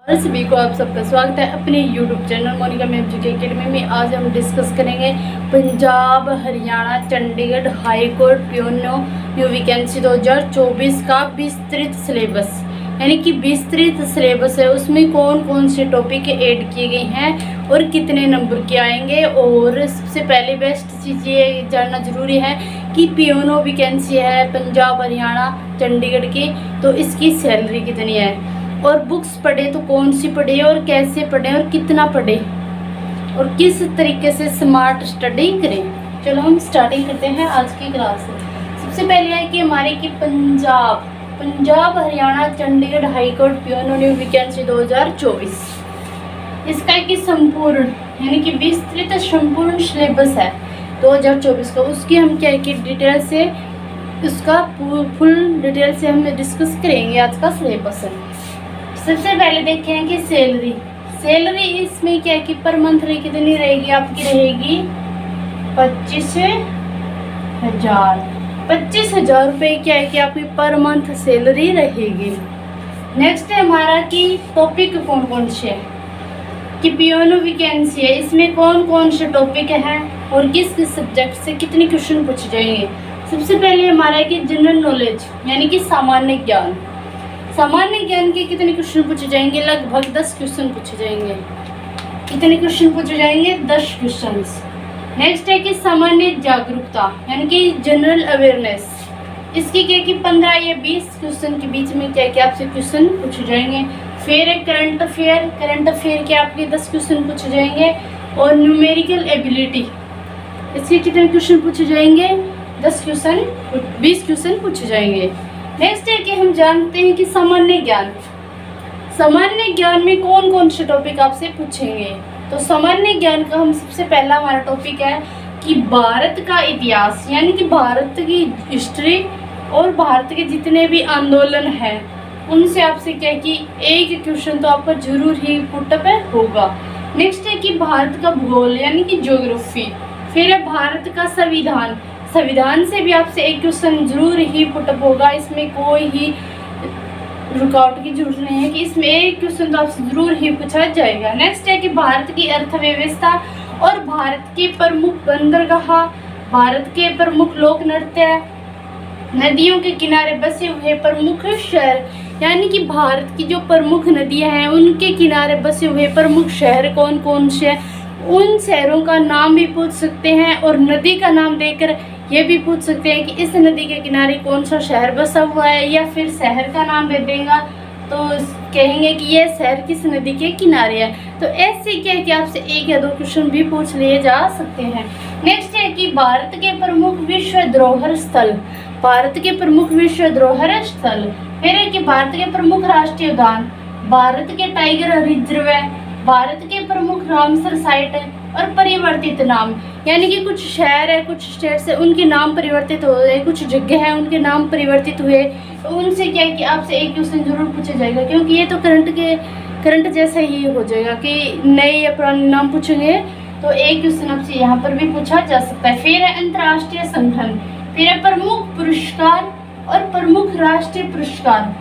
और सभी को आप सबका स्वागत है अपने YouTube channel Monika ma'am ji के अकेडमी में। आज हम डिस्कस करेंगे पंजाब हरियाणा चंडीगढ़ हाई कोर्ट पीओनो न्यू वैकेंसी 2024 का विस्तृत सिलेबस, यानी कि विस्तृत सिलेबस है। उसमें कौन कौन से टॉपिक ऐड किए गए हैं और कितने नंबर के आएंगे। और सबसे पहले बेस्ट चीज़ ये जानना ज़रूरी है कि पीओनो वैकेंसी है पंजाब हरियाणा चंडीगढ़ की, तो इसकी सैलरी कितनी है और बुक्स पढ़े तो कौन सी पढ़े और कैसे पढ़े और कितना पढ़े और किस तरीके से स्मार्ट स्टडी करें। चलो हम स्टार्टिंग करते हैं आज की क्लास से। सबसे पहले है कि हमारे की पंजाब हरियाणा चंडीगढ़ हाई कोर्ट पीओनो न्यू वैकेंसी 2024, इसका कि संपूर्ण यानी कि विस्तृत संपूर्ण सिलेबस है 2024 का। उसकी हम क्या कि डिटेल से उसका फुल डिटेल से हम डिस्कस करेंगे। आज का सिलेबस है। सबसे पहले देखें कि सैलरी इसमें क्या है कि पर मंथली कितनी रहेगी, आपकी रहेगी 25,000 रुपये क्या है कि आपकी पर मंथ सैलरी रहेगी। नेक्स्ट है हमारा कि टॉपिक कौन कौन से है कि पीओनो वैकेंसी है, इसमें कौन कौन से टॉपिक हैं और किस किस सब्जेक्ट से कितने क्वेश्चन पूछे जाएंगे। सबसे पहले हमारा है कि जनरल नॉलेज यानी कि सामान्य ज्ञान। सामान्य ज्ञान के कितने क्वेश्चन पूछे जाएंगे, लगभग 10 क्वेश्चन पूछे जाएंगे। कितने क्वेश्चन पूछे जाएंगे, 10 क्वेश्चन। नेक्स्ट है कि सामान्य जागरूकता यानी कि जनरल अवेयरनेस, इसकी क्या कि 15 या 20 क्वेश्चन के बीच में क्या क्या आपसे क्वेश्चन पूछे जाएंगे। फिर है करंट अफेयर के आपके 10 क्वेश्चन पूछे जाएंगे। और न्यूमेरिकल एबिलिटी, इसके कितने क्वेश्चन पूछे जाएंगे, 20 क्वेश्चन पूछे जाएंगे। नेक्स्ट है कि हम जानते हैं कि सामान्य ज्ञान में कौन कौन से टॉपिक आपसे पूछेंगे। तो सामान्य ज्ञान का हम सबसे पहला हमारा टॉपिक है कि भारत का इतिहास यानी कि भारत की हिस्ट्री और भारत के जितने भी आंदोलन हैं उनसे आपसे क्या कि एक क्वेश्चन तो आपका जरूर ही पुटअप होगा। नेक्स्ट है कि भारत का भूगोल यानी कि ज्योग्राफी। फिर है भारत का संविधान से भी आपसे एक क्वेश्चन जरूर ही पुटअप होगा। इसमें कोई ही रुकावट की जरूरत नहीं है कि इसमें एक क्वेश्चन तो आपसे जरूर ही पूछा जाएगा। नेक्स्ट है कि भारत की अर्थव्यवस्था और भारत के प्रमुख बंदरगाह, भारत के प्रमुख लोक नृत्य, नदियों के किनारे बसे हुए प्रमुख शहर यानी कि भारत की जो प्रमुख नदियां हैं उनके किनारे बसे हुए प्रमुख शहर कौन कौन से हैं, उन शहरों का नाम भी पूछ सकते हैं। और नदी का नाम देकर ये भी पूछ सकते हैं कि इस नदी के किनारे कौन सा शहर बसा हुआ है, या फिर शहर का नाम दे देगा तो कहेंगे कि ये शहर किस नदी के किनारे है। तो ऐसे क्या है कि आपसे 1 या 2 क्वेश्चन भी पूछ लिए जा सकते हैं। नेक्स्ट है कि भारत के प्रमुख विश्व धरोहर स्थल, फिर है कि भारत के प्रमुख राष्ट्रीय उद्यान, भारत के टाइगर रिजर्व है, भारत के प्रमुख रामसर साइट है और परिवर्तित नाम यानी कि कुछ शहर है कुछ स्टेट्स है उनके नाम परिवर्तित हो गए, कुछ जगह है उनके नाम परिवर्तित हुए। तो उनसे क्या है कि आपसे एक क्वेश्चन जरूर पूछा जाएगा, क्योंकि ये तो करंट जैसा ही हो जाएगा कि नए या पुराने नाम पूछेंगे। तो एक क्वेश्चन आपसे यहाँ पर भी पूछा जा सकता है। फिर है अंतर्राष्ट्रीय संगठन, फिर है प्रमुख पुरस्कार और प्रमुख राष्ट्रीय पुरस्कार,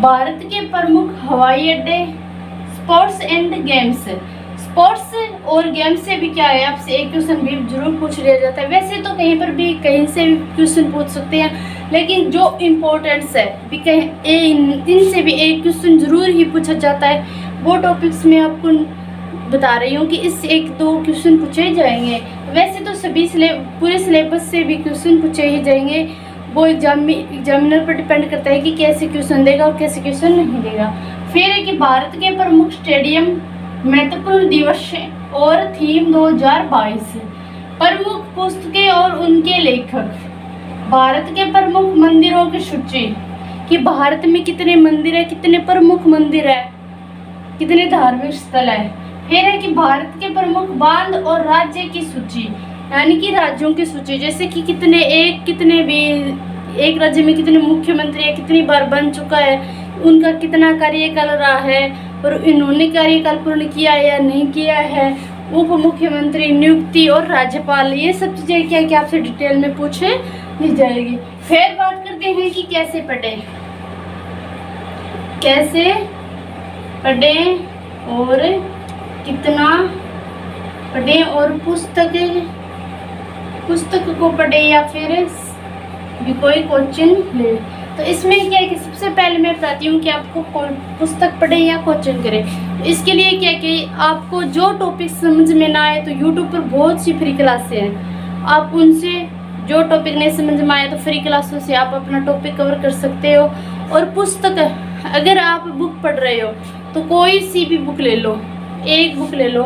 भारत के प्रमुख हवाई अड्डे, स्पोर्ट्स एंड गेम्स, स्पोर्ट्स और गेम्स से भी क्या है आपसे एक क्वेश्चन भी जरूर पूछ लिया जाता है। वैसे तो कहीं पर भी कहीं से भी क्वेश्चन पूछ सकते हैं, लेकिन जो इम्पोर्टेंट्स है भी कहीं इनसे भी एक क्वेश्चन जरूर ही पूछा जाता है। वो टॉपिक्स में आपको बता रही हूँ कि इससे 1-2 क्वेश्चन पूछे जाएंगे। वैसे तो सभी पूरे सिलेबस से भी क्वेश्चन पूछे ही जाएंगे। वो एग्जामिनर पर डिपेंड करता है कि कैसे क्वेश्चन देगा और कैसे क्वेश्चन नहीं देगा। फिर है कि भारत के प्रमुख स्टेडियम, महत्वपूर्ण दिवस और थीम 2022, प्रमुख पुस्तकें और उनके लेखक, भारत के प्रमुख मंदिरों की सूची कि भारत में कितने मंदिर है, कितने प्रमुख मंदिर है, कितने धार्मिक स्थल है। फिर है कि भारत के प्रमुख बांध और राज्य की सूची यानी कि राज्यों की सूची, जैसे कि कितने भी एक राज्य में कितने मुख्यमंत्री है, कितनी बार बन चुका है, उनका कितना कार्यकाल रहा है और इन्होंने कार्यकाल पूर्ण किया है या नहीं किया है, उप मुख्यमंत्री नियुक्ति और राज्यपाल, ये सब चीज़ें क्या क्या आपसे डिटेल में पूछे नहीं जाएगी। फिर बात करते हैं कि कैसे पढ़ें और कितना पढ़ें, और पुस्तक को पढ़ें या फिर भी कोई कोचिंग ले। तो इसमें क्या है कि सबसे पहले मैं बताती हूँ कि आपको पुस्तक पढ़ें या कोचिंग करें। इसके लिए क्या है कि आपको जो टॉपिक समझ में ना आए तो यूट्यूब पर बहुत सी फ्री क्लासें हैं, आप उनसे जो टॉपिक नहीं समझ में आए तो फ्री क्लासों से आप अपना टॉपिक कवर कर सकते हो। और पुस्तक, अगर आप बुक पढ़ रहे हो तो कोई सी भी बुक ले लो, एक बुक ले लो,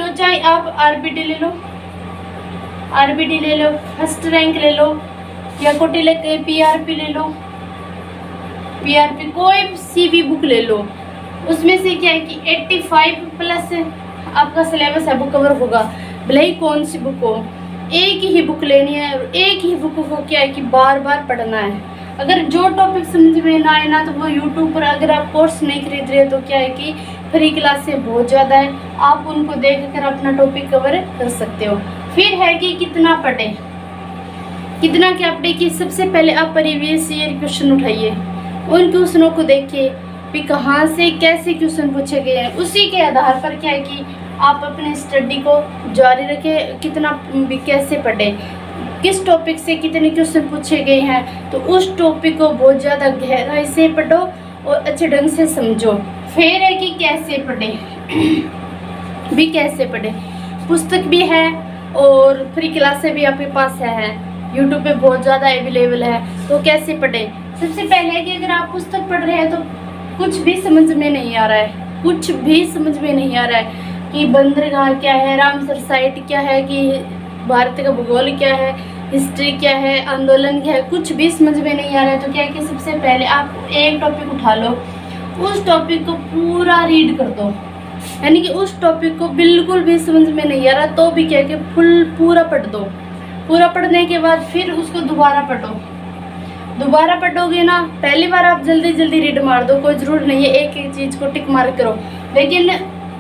चाहे आप आरबीडी ले लो, फर्स्ट रैंक ले लो, या कोटिलक पीआरपी ले लो, पीआरपी कोई सी भी बुक ले लो। उसमें से क्या है कि 85+ आपका सिलेबस है, बुक कवर होगा, भले ही कौन सी बुक हो। एक ही बुक लेनी है और एक ही बुक को क्या है कि बार बार पढ़ना है। अगर जो टॉपिक समझ में ना आए ना तो वो यूट्यूब पर, अगर आप कोर्स नहीं खरीद रहे तो क्या है कि फ्री क्लासें बहुत ज़्यादा है, आप उनको देख कर अपना टॉपिक कवर कर सकते हो। फिर है कि कितना पढ़ें, कितना क्या पढ़ें कि सबसे पहले आप प्रीवियस ईयर क्वेश्चन उठाइए, उन क्वेश्चनों को देखिए भी कहाँ से कैसे क्वेश्चन पूछे गए हैं, उसी के आधार पर क्या है कि आप अपने स्टडी को जारी रखें। कितना भी कैसे पढ़ें, किस टॉपिक से कितने क्वेश्चन पूछे गए हैं, तो उस टॉपिक को बहुत ज़्यादा गहराई से पढ़ो और अच्छे ढंग से समझो। फिर है कि कैसे पढ़ें भी, कैसे पढ़ें, पुस्तक भी है और फ्री क्लासें भी आपके पास है, यूट्यूब पे बहुत ज़्यादा अवेलेबल है। तो कैसे पढ़ें, सबसे पहले है कि अगर आप पुस्तक पढ़ रहे हैं तो कुछ भी समझ में नहीं आ रहा है, कुछ भी समझ में नहीं आ रहा है कि बंदरगाह क्या है, रामसर साइट क्या है, कि भारत का भूगोल क्या है, हिस्ट्री क्या है, आंदोलन क्या है, कुछ भी समझ में नहीं आ रहा है तो क्या है कि सबसे पहले आप एक टॉपिक उठा लो, उस टॉपिक को पूरा रीड कर दो। यानी कि उस टॉपिक को बिल्कुल भी समझ में नहीं आ रहा तो भी क्या है कि पूरा पढ़ दो। पूरा पढ़ने के बाद फिर उसको दोबारा पढ़ो। दोबारा पढ़ोगे ना, पहली बार आप जल्दी जल्दी रीड मार दो, कोई ज़रूर नहीं है एक एक चीज़ को टिक मार करो, लेकिन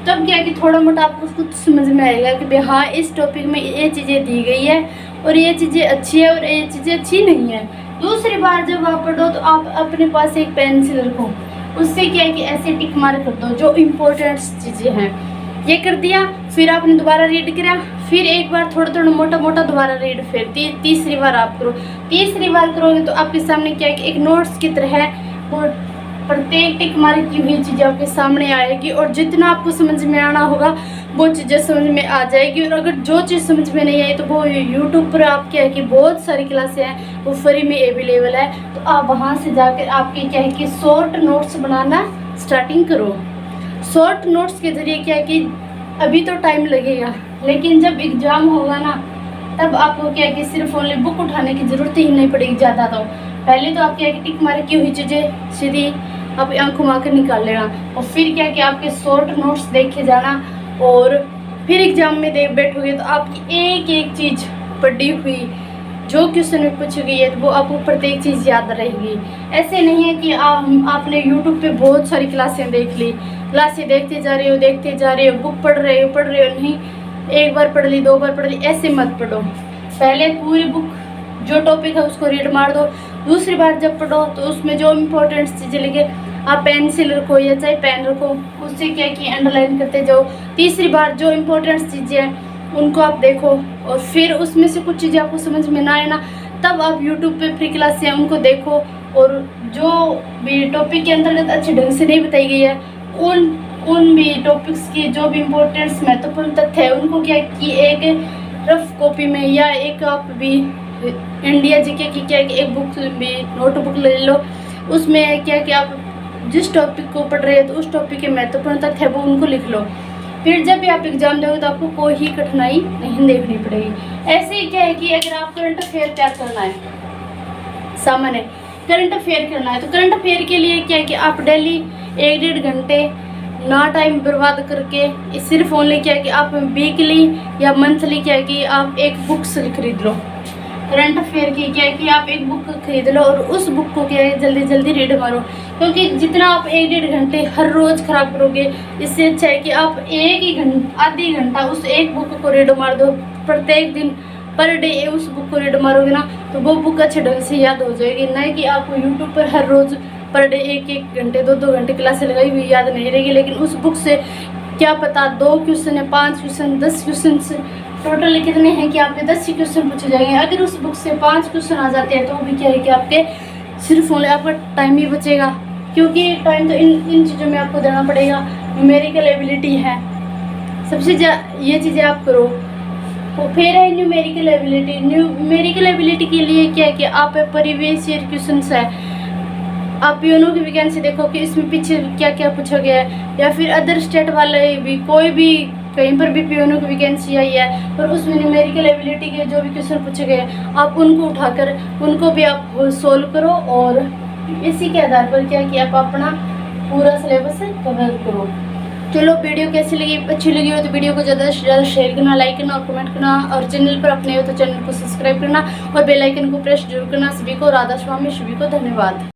तब क्या है कि थोड़ा मोटा आपको कुछ समझ में आएगा कि भाई हाँ इस टॉपिक में ये चीज़ें दी गई है और ये चीज़ें अच्छी है और ये चीज़ें अच्छी नहीं है। दूसरी बार जब आप पढ़ो तो आप अपने पास एक पेंसिल रखो, उससे क्या है कि ऐसे टिक मार कर दो जो इम्पोर्टेंट चीज़ें हैं। ये कर दिया, फिर आपने दोबारा रीड किया, फिर एक बार थोड़ा थोड़ा मोटा मोटा दोबारा रीड, फिर तीसरी बार आप करो। तीसरी बार करोगे तो आपके सामने क्या है कि एक नोट्स की तरह है, और प्रत्येक टिक मारी की हुई चीज़ें आपके सामने आएगी और जितना आपको समझ में आना होगा वो चीज़ें समझ में आ जाएगी। और अगर जो चीज़ समझ में नहीं आई तो वो यूट्यूब पर आप क्या है कि बहुत सारी क्लासें हैं, वो फ्री में अवेलेबल है, तो आप वहाँ से जाकर आपके क्या है कि शॉर्ट नोट्स बनाना स्टार्टिंग करो। शॉर्ट नोट्स के ज़रिए क्या है कि अभी तो टाइम लगेगा, लेकिन जब एग्ज़ाम होगा ना तब आपको क्या है कि सिर्फ ओनली बुक उठाने की ज़रूरत ही नहीं पड़ेगी ज़्यादा। तो पहले तो आप क्या है कि टिक मार की हुई चीज़ें सीधी आप आंखों मार कर निकाल लेना, और फिर क्या है कि आपके शॉर्ट नोट्स देखे जाना, और फिर एग्ज़ाम में देख बैठोगे तो आपकी एक एक चीज़ पढ़ी हुई जो क्वेश्चन में पूछी गई है तो वो आपको प्रत्येक चीज़ याद रहेगी। ऐसे नहीं है कि आपने यूट्यूब पे बहुत सारी क्लासें देख ली, क्लासें देखते जा रहे हो, बुक पढ़ रहे हो नहीं, एक बार पढ़ ली, दो बार पढ़ ली, ऐसे मत पढ़ो। पहले पूरी बुक जो टॉपिक है उसको रीड मार दो, दूसरी बार जब पढ़ो तो उसमें जो इम्पोर्टेंट चीज़ें लिखे आप पेंसिल रखो या चाहे पेन रखो, उससे क्या कि अंडरलाइन करते जाओ। तीसरी बार जो इम्पोर्टेंट चीज़ें हैं उनको आप देखो, और फिर उसमें से कुछ चीज़ें आपको समझ में ना आए ना तब आप यूट्यूब पे फ्री क्लास हैं उनको देखो, और जो भी टॉपिक के अंतर्गत अच्छे ढंग से नहीं बताई गई है उन भी टॉपिक्स की जो भी इम्पोर्टेंट्स महत्वपूर्ण तथ्य है उनको क्या कि एक रफ कॉपी में या एक आप भी इंडिया जीके की क्या कि एक बुक भी नोटबुक ले लो, उसमें क्या कि आप जिस टॉपिक को पढ़ रहे हैं तो उस टॉपिक के महत्वपूर्ण तथ्य है वो उनको लिख लो। फिर जब भी आप एग्जाम दोगे तो आपको कोई ही कठिनाई नहीं देखनी पड़ेगी। ऐसे ही क्या है कि अगर आप करंट अफेयर तैयार करना है, सामान्य करंट अफेयर करना है, तो करंट अफेयर के लिए क्या है कि आप डेली 1-1.5 घंटे ना टाइम बर्बाद करके सिर्फ ओनली क्या है कि आप वीकली या मंथली क्या है कि आप एक बुक्स खरीद लो करंट अफेयर की, क्या है कि आप एक बुक खरीद लो और उस बुक को क्या है जल्दी जल्दी रीड मारो, क्योंकि जितना आप 1-1.5 घंटे हर रोज़ ख़राब करोगे इससे अच्छा है कि आप एक ही आधी घंटा उस एक बुक को रीड मार दो। प्रत्येक दिन पर डे उस बुक को रीड मारोगे ना तो वो बुक अच्छे ढंग से याद हो जाएगी, ना कि आपको यूट्यूब पर हर रोज़ पर डे 1-1 घंटे 2-2 घंटे क्लासें लगाई हुई याद नहीं रहेगी, लेकिन उस बुक से क्या पता 2 क्वेश्चन है, 5 क्वेश्चन, 10 क्वेश्चन टोटल कितने हैं कि आपके 10 ही क्वेश्चन पूछे जाएंगे। अगर उस बुक से 5 क्वेश्चन आ जाते हैं तो भी क्या है कि आपके सिर्फ ओनली आपका टाइम ही बचेगा, क्योंकि टाइम तो इन चीज़ों में आपको देना पड़ेगा। न्यूमेरिकल एबिलिटी है सबसे ये चीज़ें आप करो। तो फिर है न्यूमेरिकल एबिलिटी। न्यूमेरिकल एबिलिटी के लिए क्या है कि आप प्रीवियस ईयर क्वेश्चन है, आप पीओनों की वैकेंसी देखो कि इसमें पीछे क्या क्या पूछा गया है, या फिर अदर स्टेट वाले भी कोई भी कहीं पर भी पीओनों की वैकेंसी आई है और उसमें न्यूमेरिकल एबिलिटी के जो भी क्वेश्चन पूछे गए आप उनको उठाकर उनको भी आप सोल्व करो, और इसी के आधार पर क्या कि आप अपना पूरा सिलेबस कवर करो। चलो वीडियो कैसी लगी, अच्छी लगी हो तो वीडियो को ज़्यादा से ज़्यादा शेयर करना, लाइक करना और कमेंट करना, और चैनल पर अपने हो तो चैनल को सब्सक्राइब करना और बेल आइकन को प्रेस जरूर करना। सभी को राधा स्वामी, सभी को धन्यवाद।